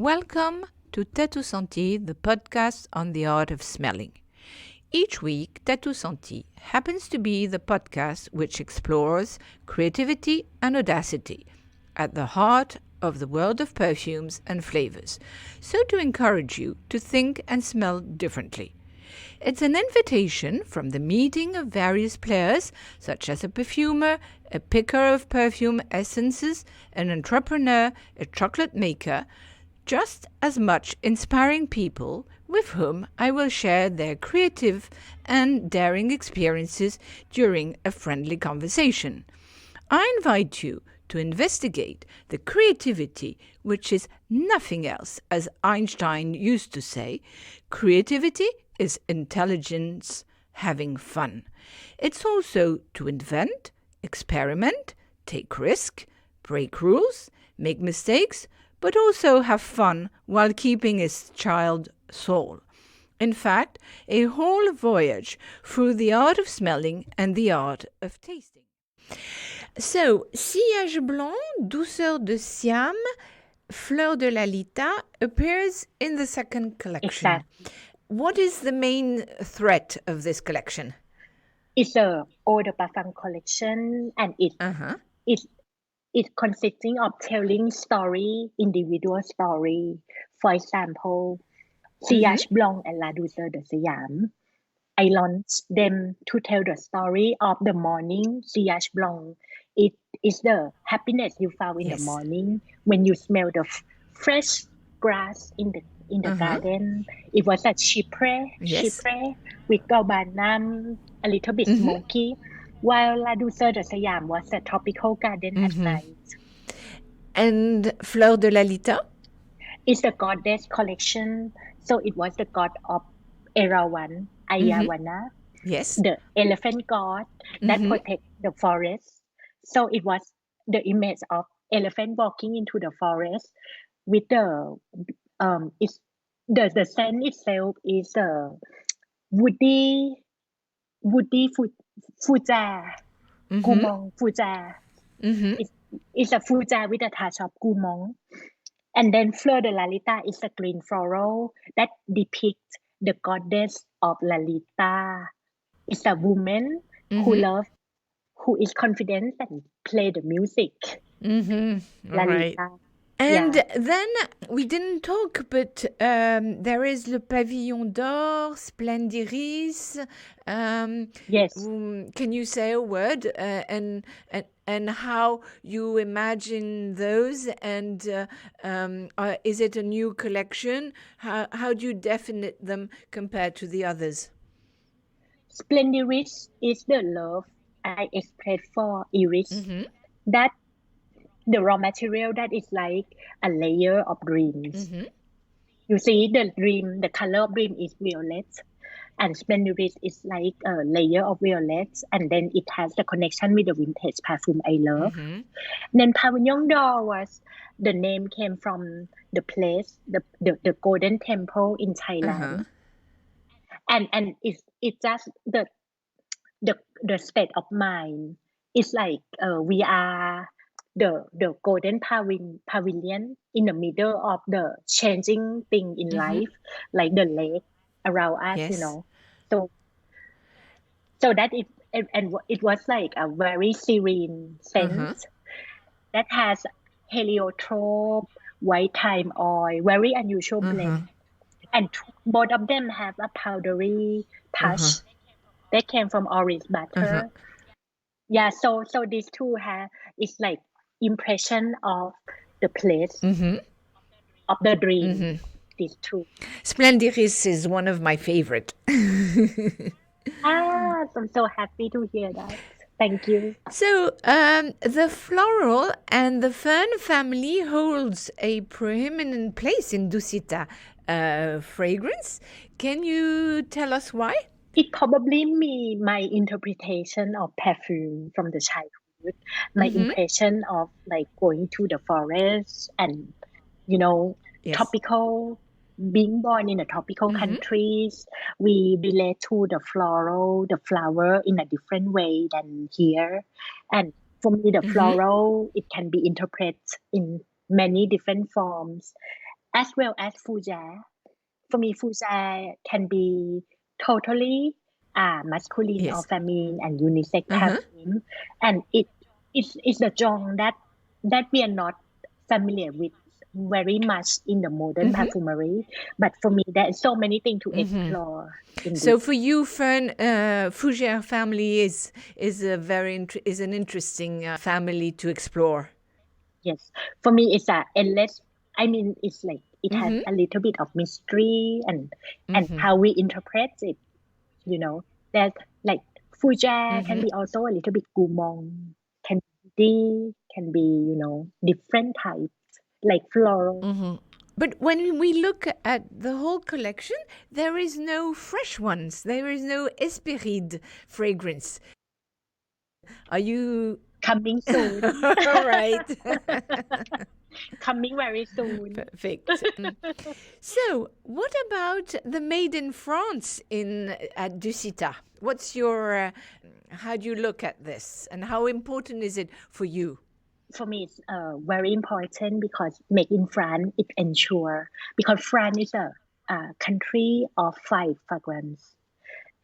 Welcome to Tattoo Senti, the podcast on the art of smelling. Each week, Tattoo Senti happens to be the podcast which explores creativity and audacity at the heart of the world of perfumes and flavors, so to encourage you to think and smell differently. It's an invitation from the meeting of various players, such as a perfumer, a picker of perfume essences, an entrepreneur, a chocolate maker, just as much inspiring people with whom I will share their creative and daring experiences during a friendly conversation. I invite you to investigate the creativity, which is nothing else, as Einstein used to say. Creativity is intelligence having fun. It's also to invent, experiment, take risk, break rules, make mistakes, but also have fun while keeping his child soul. In fact, a whole voyage through the art of smelling and the art of tasting. So, Sillage Blanc, Douceur de Siam, Fleur de Lalita appears in the second collection. Exactly. What is the main threat of this collection? It's a eau de parfum collection, and it's consisting of telling individual story. For example, Sillage Blanc and La Douceur de Siam. I launched them to tell the story of the morning. Sillage Blanc, it is the happiness you found in the morning when you smell the fresh grass in the garden. It was a chypre with galbanum, a little bit smoky, while La Douceur de Siam was a tropical garden at night. And Fleur de Lalita? It's the goddess collection, so it was the god of Erawan, Ayavana, the elephant god that protects the forest. So it was the image of elephant walking into the forest with the scent itself is woody fuja, gumong fuja. It's a fuja with a touch of gumong. And then Fleur de Lalita is a green floral that depicts the goddess of Lalita. It's a woman who is confident and play the music. Right. And then we didn't talk, but there is Le Pavillon d'Or, Splendiris. Yes. Can you say a word and how you imagine those? And is it a new collection? How do you define them compared to the others? Splendiris is the love I express for iris. That the raw material that is like a layer of dreams. You see, the color of dream is violet, and Splendiris is like a layer of violets, and then it has the connection with the vintage perfume I love. Then Pavillon d'Or was the name came from the place, the Golden Temple in Thailand, and it's just the state of mind. It's like we are the golden pavilion in the middle of the changing thing in life, like the lake around us, So that it was like a very serene sense that has heliotrope, white thyme oil, very unusual blend, and both of them have a powdery touch. They came from orange butter. Yeah, so these two have it's like impression of the place of the dream. These two. Splendiris is one of my favorite. I'm so happy to hear that. Thank you. So the floral and the fern family holds a preeminent place in Dusita fragrance. Can you tell us why? It probably me my interpretation of perfume from the childhood, my impression of like going to the forest and tropical, being born in a tropical countries, we relate to the flower in a different way than here. And for me, the floral, it can be interpreted in many different forms. as well as fougere. For me, fougere can be totally masculine or Yes. feminine and unisex Uh-huh. perfume, and it's the genre that we are not familiar with very much in the modern Mm-hmm. perfumery. But for me, there is so many things to Mm-hmm. explore in So this. for you, Fern, Fougere family is a is an interesting family to explore. Yes, for me, it's a endless. I mean, it's like it has Mm-hmm. a little bit of mystery and Mm-hmm. how we interpret it. You know, there's like fougere can Mm-hmm. be also a little bit gourmand, can be different types like floral. Mm-hmm. But when we look at the whole collection, there is no fresh ones. There is no Espéride fragrance. Are you Coming soon. all right? Coming very soon. Perfect. So, what about the Made in France in at Ducita? What's your how do you look at this, and how important is it for you? For me, it's very important because made in France, it ensure because France is a country of five fragrance,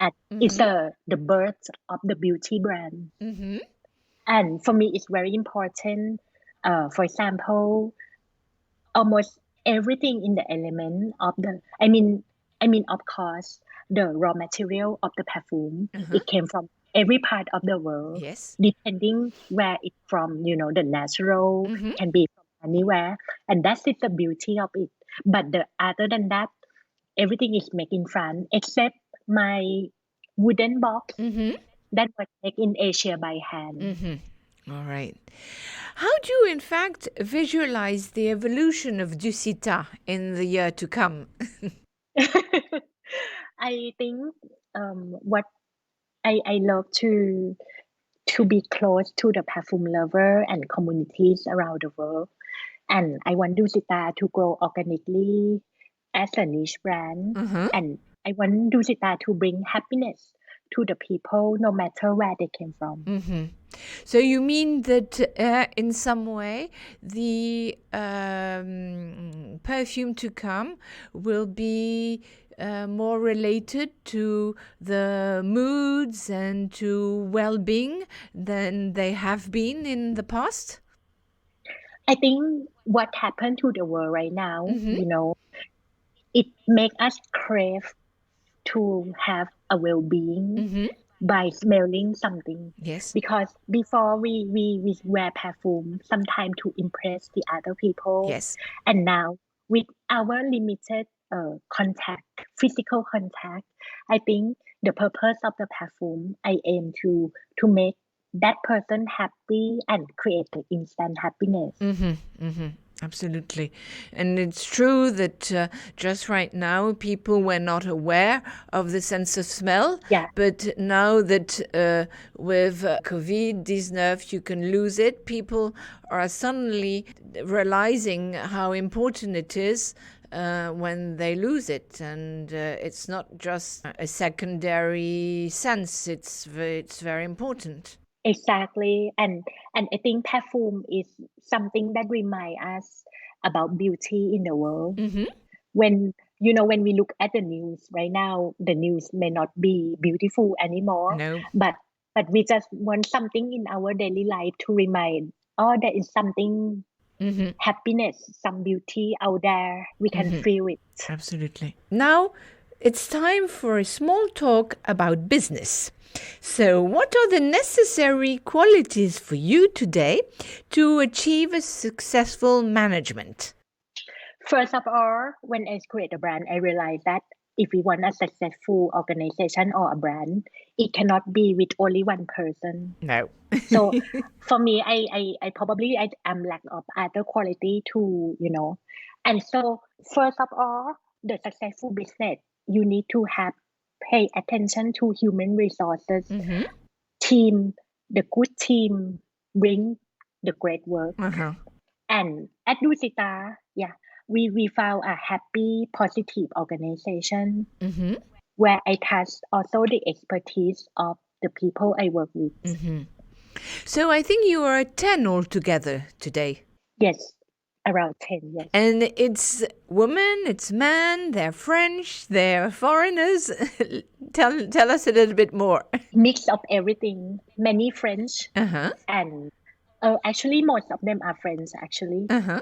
and it's Mm-hmm. the birth of the beauty brand. Mm-hmm. And for me, it's very important. For example, almost everything in the element of the I mean of course the raw material of the perfume, Uh-huh. it came from every part of the world, Yes. depending where it's from, the natural Mm-hmm. can be from anywhere, and that's it, the beauty of it. But the other than that, everything is made in France except my wooden box Mm-hmm. that was made in Asia by hand. Mm-hmm. All right. How do you, in fact, visualize the evolution of Ducita in the year to come? I think what I love to be close to the perfume lover and communities around the world, and I want Dusita to grow organically as a niche brand, Uh-huh. and I want Dusita to bring happiness to the people no matter where they came from. Mm-hmm. So you mean that in some way the perfume to come will be more related to the moods and to well-being than they have been in the past? I think what happened to the world right now, Mm-hmm. it make us crave to have a well-being Mm-hmm. by smelling something, Yes. because before we wear perfume sometimes to impress the other people, Yes. and now with our limited contact, physical contact, I think the purpose of the perfume, I aim to make that person happy and create the instant happiness. Mm-hmm, mm-hmm. Absolutely. And it's true that just right now people were not aware of the sense of smell, Yeah, but now that with COVID-19 you can lose it, people are suddenly realizing how important it is when they lose it. And it's not just a secondary sense, it's very important. exactly. And I think perfume is something that remind us about beauty in the world. Mm-hmm. When we look at the news right now, the news may not be beautiful anymore, No. but we just want something in our daily life to remind, oh, there is something Mm-hmm. happiness, some beauty out there, we can feel it. Absolutely. Now it's time for a small talk about business. So, what are the necessary qualities for you today to achieve a successful management? First of all, when I create a brand, I realized that if we want a successful organization or a brand, it cannot be with only one person. No. So for me, I probably I am lack of other quality too, And so first of all, the successful business, you need to have pay attention to human resources, Mm-hmm. team, the good team bring the great work. Uh-huh. And at Dusita, yeah, we found a happy, positive organization Mm-hmm. where I trust also the expertise of the people I work with. Mm-hmm. So, I think you are 10 altogether today. Yes, Around 10, yes. And it's women, it's men, they're French, they're foreigners. Tell us a little bit more. Mix of everything. Many French Uh-huh. and actually most of them are French actually. Uh-huh.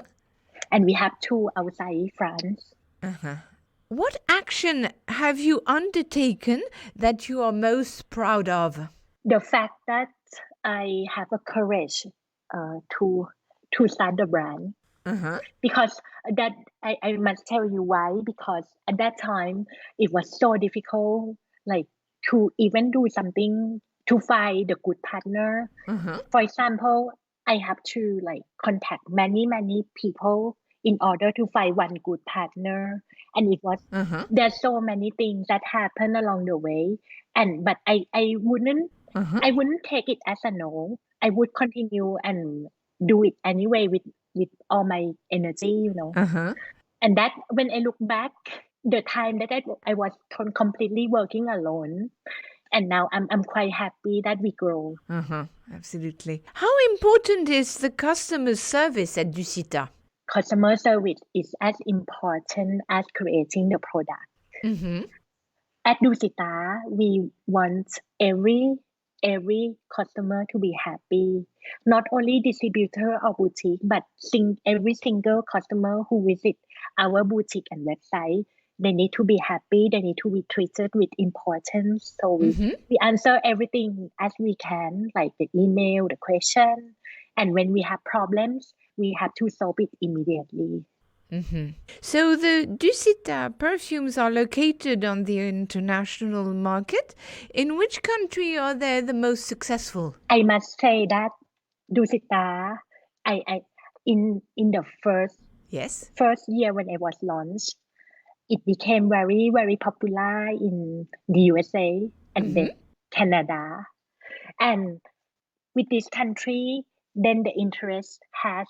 And we have 2 outside France. Uh-huh. What action have you undertaken that you are most proud of? The fact that I have a courage to start the brand. Uh-huh. Because that I must tell you why, because at that time it was so difficult, like to even do something to find the good partner. Uh-huh. For example, I have to like contact many people in order to find one good partner, and it was Uh-huh. there's so many things that happen along the way, and but I wouldn't Uh-huh. I wouldn't take it as a no. I would continue and do it anyway with all my energy, you know. Uh-huh. And that when I look back, the time that I was completely working alone, and now I'm quite happy that we grow. Uh-huh. Absolutely. How important is the customer service at Dusita? Customer service is as important as creating the product. Mm-hmm. At Dusita, we want every customer to be happy. Not only distributor or boutique, but every single customer who visit our boutique and website, they need to be happy. They need to be treated with importance. So Mm-hmm. we answer everything as we can, like the email, the question, and when we have problems, we have to solve it immediately. Mm-hmm. So the Dusita perfumes are located on the international market. In which country are they the most successful? I must say that Dusita, I in the Yes. first year when it was launched, it became very popular in the USA and then Canada. And with this country, then the interest has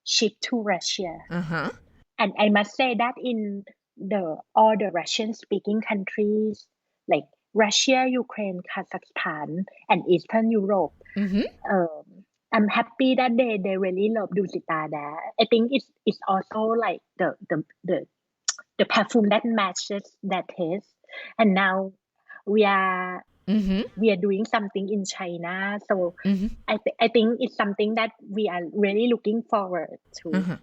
shifted to Russia. Uh-huh. And I must say that in all the Russian speaking countries like Russia, Ukraine, Kazakhstan, and Eastern Europe, Mm-hmm. I'm happy that they really love Dusita there. I think it's also like the perfume that matches that taste. And now we are Mm-hmm. we are doing something in China, so Mm-hmm. I think it's something that we are really looking forward to. Uh-huh.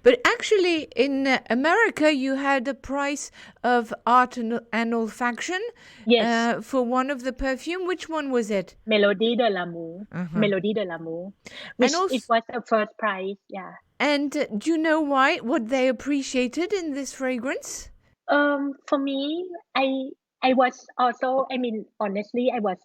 But actually, in America, you had a prize of art and olfaction Yes, for one of the perfume. Which one was it? Melody de l'amour, Uh-huh. Melody de l'amour, And which it also, was the first prize. Yeah. and do you know why? What they appreciated in this fragrance? For me, I was also. I mean, honestly, I was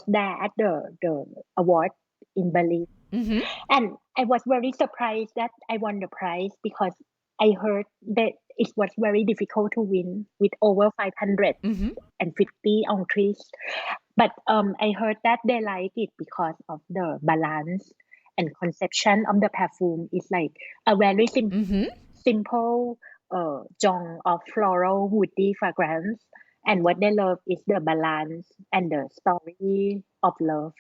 there at the award in Berlin, Mm-hmm. and I was very surprised that I won the prize because I heard that it was very difficult to win with over 550 Mm-hmm. entries. But I heard that they like it because of the balance and conception of the perfume. It's like a very Mm-hmm. simple jong of floral woody fragrance. And what they love is the balance and the story of love.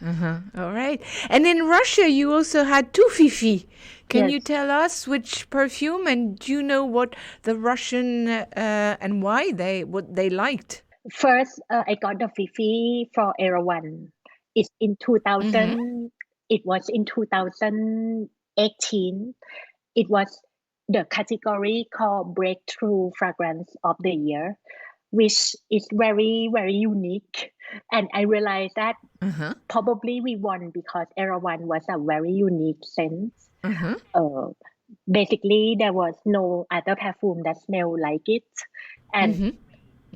Uh-huh. All right. And in Russia, you also had two Fifi. Can you Yes. tell us which perfume, and do you know what the Russian and why what they liked? First, I got the Fifi for Era One. It's in Mm-hmm. 2000. It was in 2018. It was the category called Breakthrough Fragrance of the Year, which is very unique. And I realized that Uh-huh. probably we won because Era One was a very unique scent. Uh-huh. Basically, there was no other perfume that smelled like it. And Mm-hmm.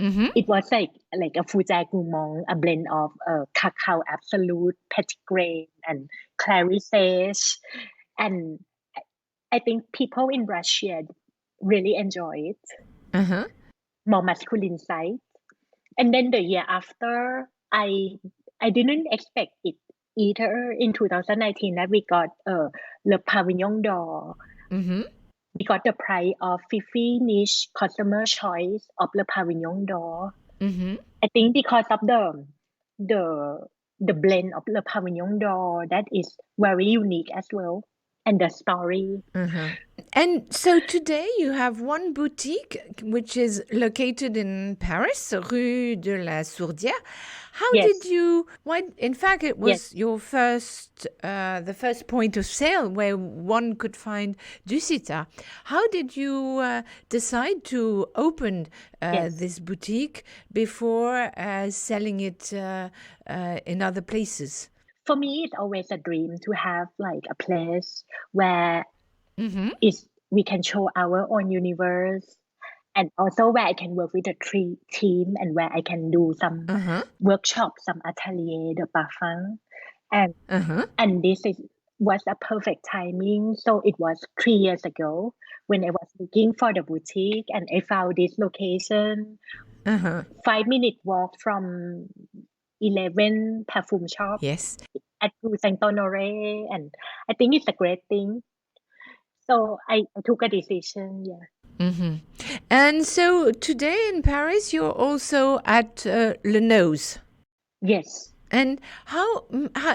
Mm-hmm. it was like a Fujai Gourmand, a blend of cacao absolute, petitgrain, and clary sage. And I think people in Russia really enjoy it, Uh-huh. more masculine side. And then the year after, I didn't expect it either. In 2019, that we got Le Pavillon d'Or. Mm-hmm. We got the prize of Fifi Niche Customer Choice of Le Pavillon d'Or. Mm-hmm. I think because of the the blend of Le Pavillon d'Or that is very unique as well. and the story. And so today you have one boutique which is located in Paris, Rue de la Sourdière. How did Yes, you? Why? In fact, it yes, was your the first point of sale where one could find Dusita. How did you decide to open yes. this boutique before selling it in other places? For me, it's always a dream to have like a place where Mm-hmm. we can show our own universe, and also where I can work with a team, and where I can do some Uh-huh. workshop, some atelier de parfum, and Uh-huh. this was a perfect timing. So it was 3 years ago when I was looking for the boutique, and I found this location, Uh-huh. 5 minute walk from 11 perfume shop Yes. at Rue Saint Honoré, and I think it's a great thing. So I took a decision. Yeah. Mm-hmm. And so today in Paris, you're also at Le Nose. Yes. And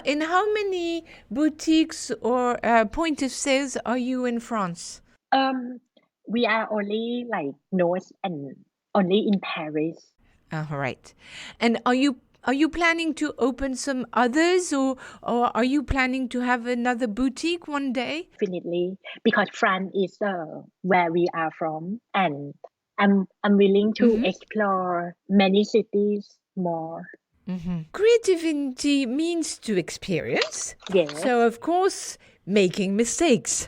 in how many boutiques or point of sales are you in France? Um, we are only like Nose and only in Paris. All right. And are you planning to open some others, or are you planning to have another boutique one day? Definitely, because France is where we are from, and I'm willing to Mm-hmm. explore many cities more. Mm-hmm. Creativity means to experience. Yes. So, of course, making mistakes.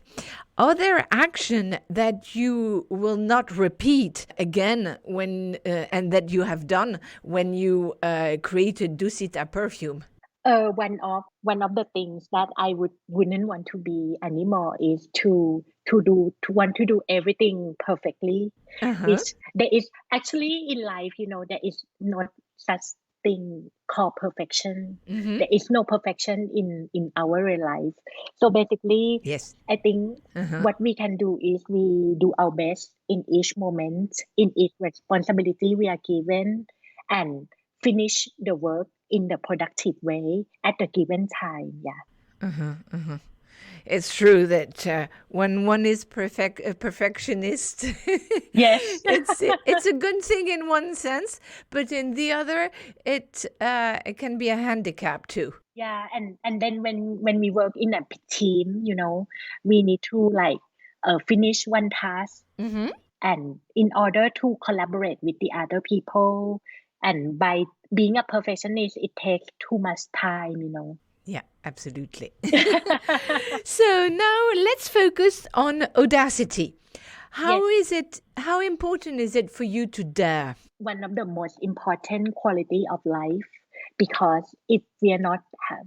Are there action that you will not repeat again when and that you have done when you created Dusita perfume? One of the things that I wouldn't want to be anymore is to want to do everything perfectly. Uh-huh. Which there is actually in life, there is not such thing called perfection. Mm-hmm. There is no perfection in our real life. So basically, Yes. I think Uh-huh. what we can do is we do our best in each moment, in each responsibility we are given, and finish the work in the productive way at the given time. Yeah. Uh-huh. Uh-huh. It's true that when one is a perfectionist, Yes. it's a good thing in one sense, but in the other, it can be a handicap too. Yeah, and then when we work in a team, we need to like finish one task, Mm-hmm. and in order to collaborate with the other people, and by being a perfectionist, it takes too much time. Yeah, absolutely. So now let's focus on audacity. Yes, How important is it for you to dare? one of the most important quality of life, because if we are not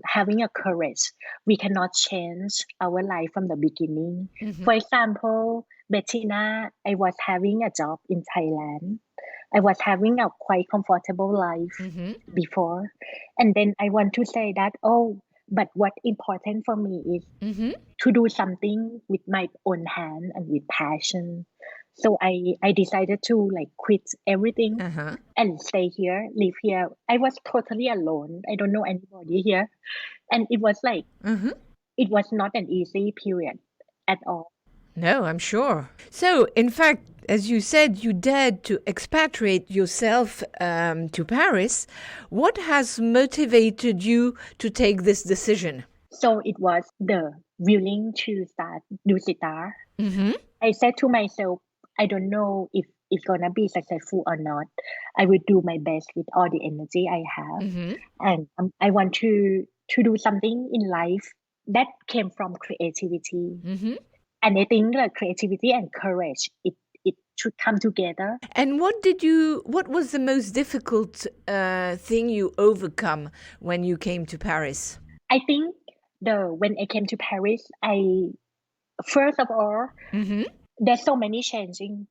having a courage, we cannot change our life from the beginning. Mm-hmm. For example, Bettina, I was having a job in Thailand. I was having a quite comfortable life Mm-hmm. before, and then I want to say that, but what important for me is Mm-hmm. to do something with my own hand and with passion. So I decided to like quit everything Uh-huh. and stay here, live here. I was totally alone. I don't know anybody here, and it was like Mm-hmm. it was not an easy period at all. No, I'm sure. So, in fact, as you said, you dared to expatriate yourself to Paris. What has motivated you to take this decision? So it was the willing to start do sitar. Mm-hmm. I said to myself, I don't know if it's gonna be successful or not. I will do my best with all the energy I have, Mm-hmm. and I want to do something in life that came from creativity. Mm-hmm. And I think that creativity and courage, it should come together. And what was the most difficult thing you overcome when you came to Paris? I think when I came to Paris, I first of all, Mm-hmm. there's so many changing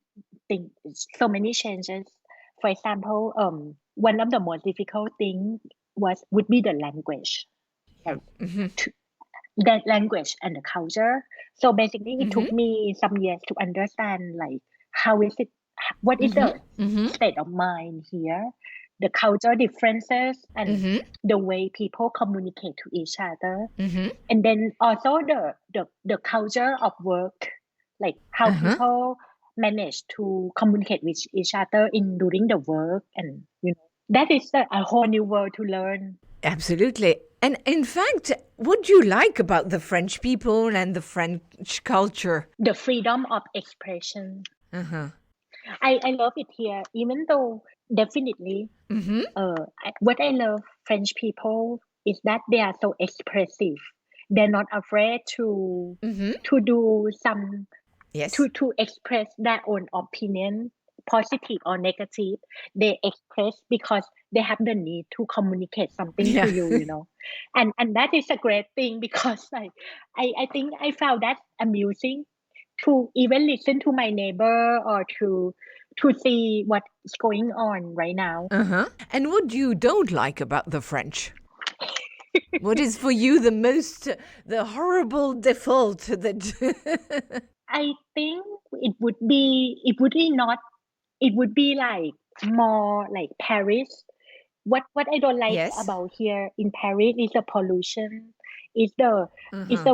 things, so many changes. For example, one of the most difficult thing would be the language, Yeah. like Mm-hmm. that language and the culture. So basically, it Mm-hmm. took me some years to understand like how is it, what is Mm-hmm. the Mm-hmm. state of mind here, the culture differences and the way people communicate to each other, and then also the culture of work, like how people manage to communicate with each other in during the work, and that is a whole new world to learn. Absolutely. And in fact, what do you like about the French people and the French culture? The freedom of expression. I love it here, even though definitely what I love French people is that they are so expressive. They're not afraid to do some to express their own opinion, positive or negative. They express because they have the need to communicate something to you, and that is a great thing, because I think I found that amusing to even listen to my neighbor or to see what's going on right now. And what do you don't like about the French? What is for you the horrible default that I think it would be like more like Paris. What I don't like about here in Paris is the pollution, is the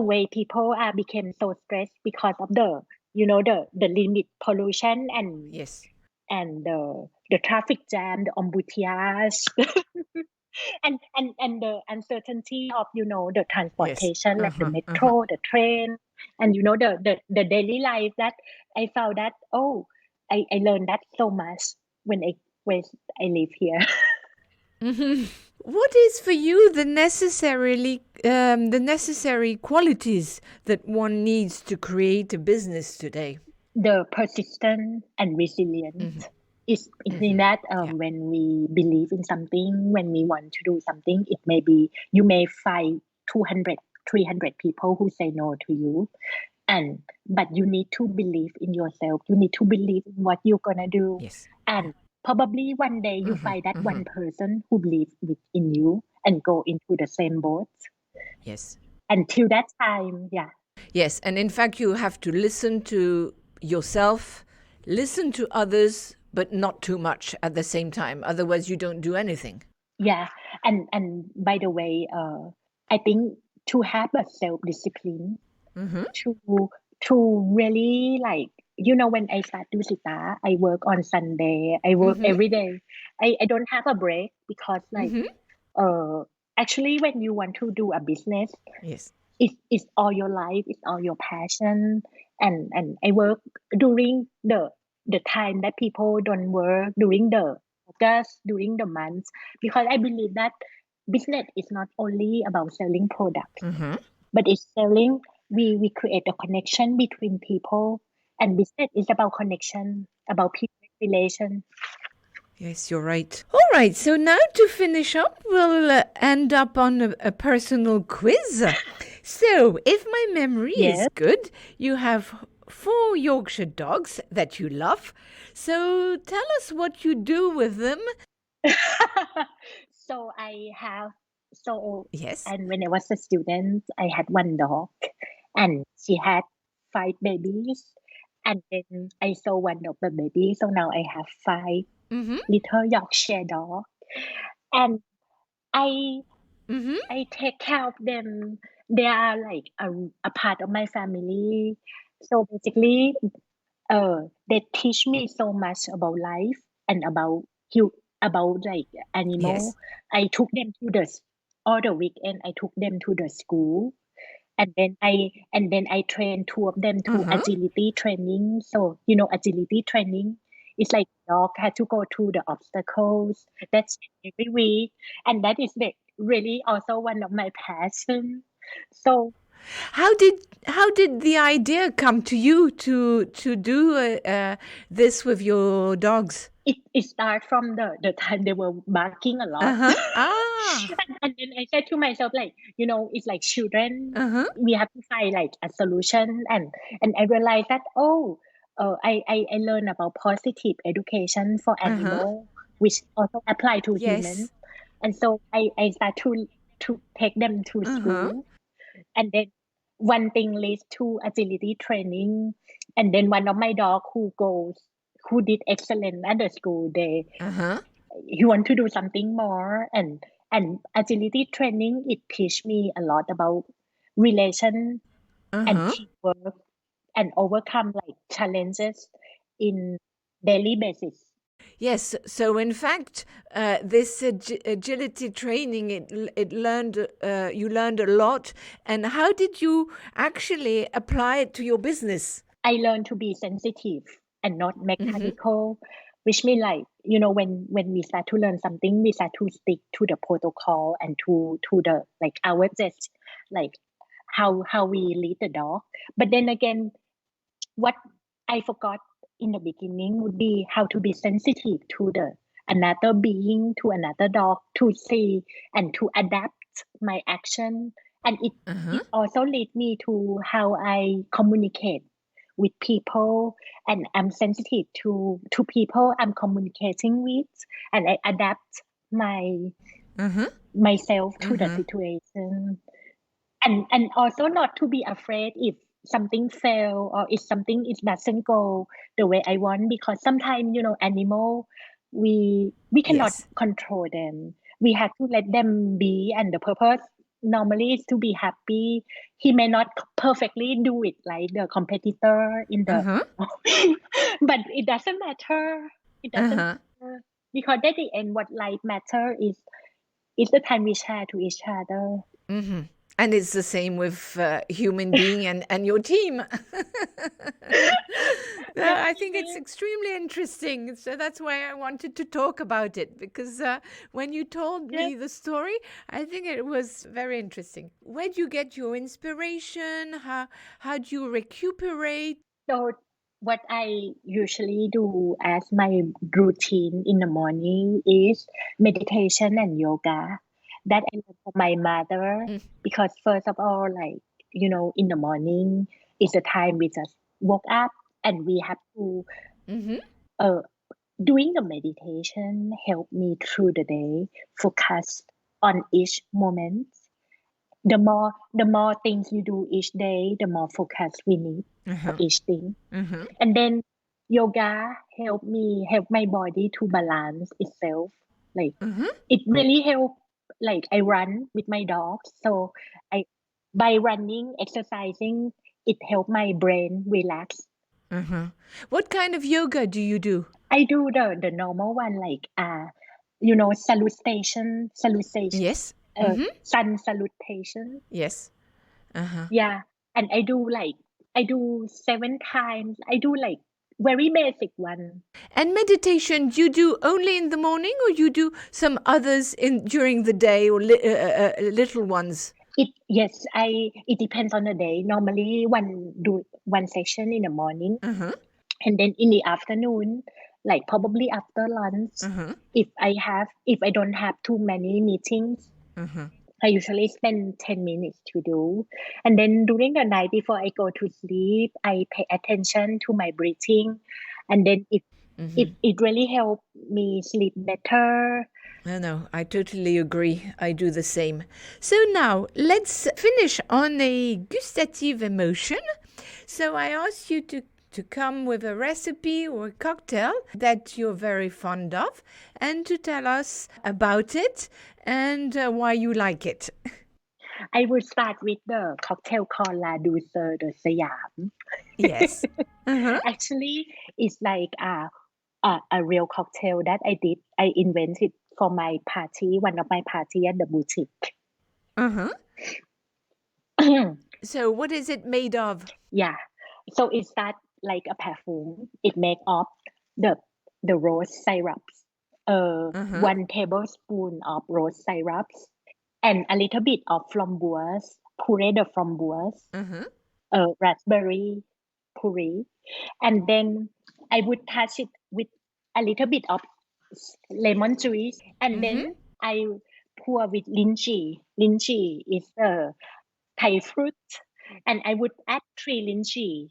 way people are became so stressed because of the the limit pollution and the traffic jam, the embouteillage, and the uncertainty of the transportation, like the metro, the train, and the daily life, that I found that I learned that so much when I live here. What is for you the necessary qualities that one needs to create a business today? The persistence and resilience is in that when we believe in something, when we want to do something, it may be you may find 200, 300 people who say no to you, but you need to believe in yourself. You need to believe in what you're gonna do, and probably one day you find that one person who believes in you and go into the same boat. Until that time, Yes, and in fact you have to listen to yourself, listen to others, but not too much at the same time. Otherwise you don't do anything. And by the way, I think to have a self-discipline, to really, like, when I start to Pissara, I work on Sunday, I work every day. I don't have a break, because actually when you want to do a business, it's all your life, it's all your passion, and I work during the time that people don't work, during the August, during the months, because I believe that business is not only about selling products, but it's selling. We create a connection between people, and business is about connection, about people relation. Yes, you're right. All right, so now to finish up, we'll end up on a personal quiz. So, if my memory is good, you have 4 Yorkshire dogs that you love. So, tell us what you do with them. So I have and when I was a student, I had one dog, and she had 5 babies, and then I saw one of the babies, so now I have 5 little Yorkshire dogs, and I take care of them. They are like a part of my family. So basically, they teach me so much about life and about like animal. I took them to all the weekend. I took them to the school, and then I trained 2 of them to agility training. So agility training is like dog had to go through the obstacles. That's every week, and that is really also one of my passion. So how did the idea come to you to do this with your dogs? It started from the time they were barking a lot. And then I said to myself, like, it's like children. We have to find like a solution, and I realized that I learned about positive education for animals, which also apply to humans. And so I start to take them to school, and then one thing leads to agility training, and then one of my dog who did excellent at the school, he want to do something more. And agility training, it teach me a lot about relation and teamwork and overcome like challenges in daily basis. Yes, so in fact, this agility training, it learned you learned a lot. And how did you actually apply it to your business? I learned to be sensitive and not mechanical, which means like, when we start to learn something, we start to stick to the protocol and to the like our just like how we lead the dog. But then again, what I forgot in the beginning would be how to be sensitive to the another being, to another dog, to see and to adapt my action. And it also lead me to how I communicate with people, and I'm sensitive to people I'm communicating with, and I adapt my myself to the situation, and also not to be afraid if something fail or if something it doesn't go the way I want, because sometimes animal, we cannot Yes. control them. We have to let them be, and the purpose normally is to be happy. He may not perfectly do it like the competitor in the but it doesn't matter. It doesn't matter, because at the end what life matter is the time we share to each other. And it's the same with human being and your team. I think it's Definitely. extremely interesting. So that's why I wanted to talk about it, because when you told Yes. me the story, I think it was very interesting. Where do you get your inspiration? How do you recuperate? So what I usually do as my routine in the morning is meditation and yoga that I learned from my mother, because first of all, like, in the morning is the time we just woke up, and we have to uh doing the meditation help me through the day, focus on each moment. The more things you do each day, the more focus we need for each thing. And then yoga help my body to balance itself. Like, it really help. Like, I run with my dogs, so I by running, exercising, it help my brain relax. What kind of yoga do you do? I do the normal one, like salutation, Yes. sun salutation. Yes. Yeah, and I do 7 times. I do like very basic one. And meditation, you do only in the morning, or you do some others in during the day, or little ones? It depends on the day. Normally, one session in the morning, and then in the afternoon, like probably after lunch, if I don't have too many meetings, I usually spend 10 minutes to do. And then during the night before I go to sleep, I pay attention to my breathing. And then it really helped me sleep better. No, I totally agree. I do the same. So now let's finish on a gustative emotion. So I ask you to come with a recipe or a cocktail that you're very fond of, and to tell us about it and why you like it. I will start with the cocktail called La Douceur de Siam. Yes. Actually, it's like a real cocktail that I invented for my party, one of my party at the boutique. So what is it made of? Yeah. So it's that like a perfume. It made of the rose syrups. 1 tablespoon of rose syrups, and a little bit of framboise, puree de framboise, raspberry puree, and then I would touch it with a little bit of lemon juice, and then I pour with lychee. Lychee is a Thai fruit, and I would add 3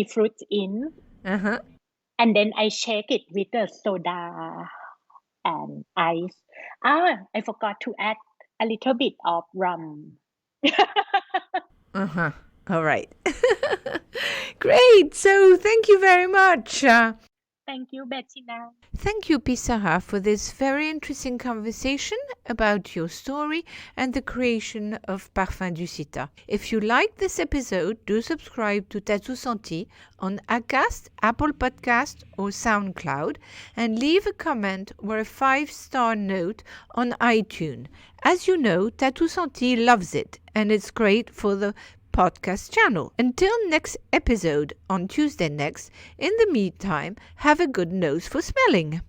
fruits in, and then I shake it with the soda and ice. I forgot to add a little bit of rum. All right. Great. So thank you very much. Thank you, Bettina. Thank you, Pissara, for this very interesting conversation about your story and the creation of Parfum du Cita. If you like this episode, do subscribe to Tattoo Senti on Acast, Apple Podcast or SoundCloud and leave a comment or a 5-star note on iTunes. As you know, Tattoo Senti loves it and it's great for the podcast channel. Until next episode on Tuesday next, in the meantime, have a good nose for smelling.